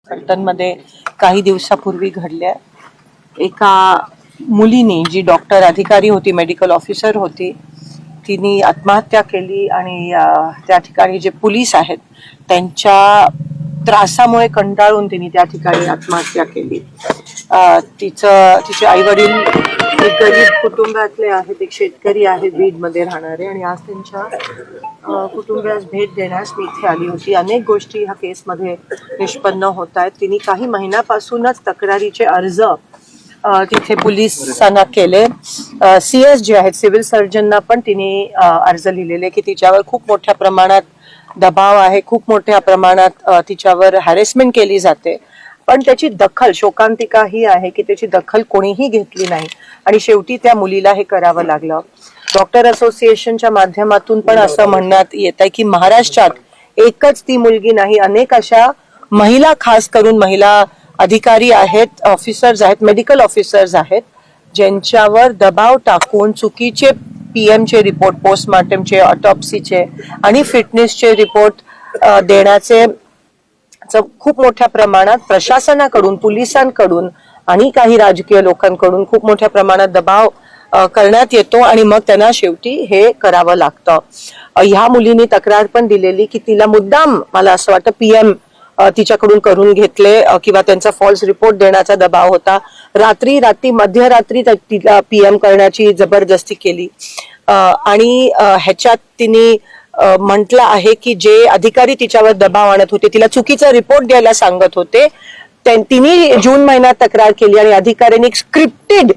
फलटणमध्ये काही दिवसापूर्वी घडल्या एका मुलीने जी डॉक्टर अधिकारी होती, मेडिकल ऑफिसर होती, तिने आत्महत्या केली आणि त्या ठिकाणी जे पोलीस आहेत त्यांच्या त्रासामुळे कंटाळून तिने त्या ठिकाणी आत्महत्या केली. तिचे आई वडील एक गरीब कुटुंबातले आहेत, एक शेतकरी आहेत बीडमध्ये राहणारे, आणि आज त्यांच्या कुटुंबियास भेट देण्यास मी इथे आली होती. अनेक गोष्टी ह्या केसमध्ये निष्पन्न होत आहेत. तिने काही महिन्यापासूनच तक्रारीचे अर्ज तिथे पोलिसांना केले. CS जे आहेत सिव्हिल सर्जनना पण तिने अर्ज लिहिलेले की तिच्यावर खूप मोठ्या प्रमाणात दबाव आहे, खूप मोठ्या प्रमाणात तिच्यावर हॅरेसमेंट केली जाते, पण त्याची दखल, शोकांतिका ही आहे की त्याची दखल कोणीही घेतली नाही आणि शेवटी त्या मुलीला हे करावं लागलं. डॉक्टर असोसिएशनच्या माध्यमातून पण असं म्हणण्यात येत आहे की महाराष्ट्रात एकच ती मुलगी नाही, अनेक अशा महिला, खास करून महिला अधिकारी आहेत, ऑफिसर्स आहेत, मेडिकल ऑफिसर्स आहेत, ज्यांच्यावर दबाव टाकून चुकीचे PM चे रिपोर्ट, पोस्टमॉर्टमचे, ऑटोप्सीचे आणि फिटनेसचे रिपोर्ट देण्याचे खूप मोठ्या प्रमाणात प्रशासनाकडून, पोलिसांकडून आणि काही राजकीय लोकांकडून खूप मोठ्या प्रमाणात दबाव करण्यात येतो आणि मग त्यांना शेवटी हे करावं लागतं. ह्या मुलीने तक्रार पण दिलेली की तिला मुद्दाम, मला असं वाटतं, PM तिच्याकडून करून घेतले किंवा त्यांचा फॉल्स रिपोर्ट देण्याचा दबाव होता. मध्यरात्री तिला PM करण्याची जबरदस्ती केली आणि ह्याच्यात तिने म्हटलं आहे की जे अधिकारी तिच्यावर दबाव आणत होते, तिला चुकीचा रिपोर्ट द्यायला सांगत होते, तिने जून महिन्यात तक्रार केली आणि अधिकाऱ्यांनी स्क्रिप्टेड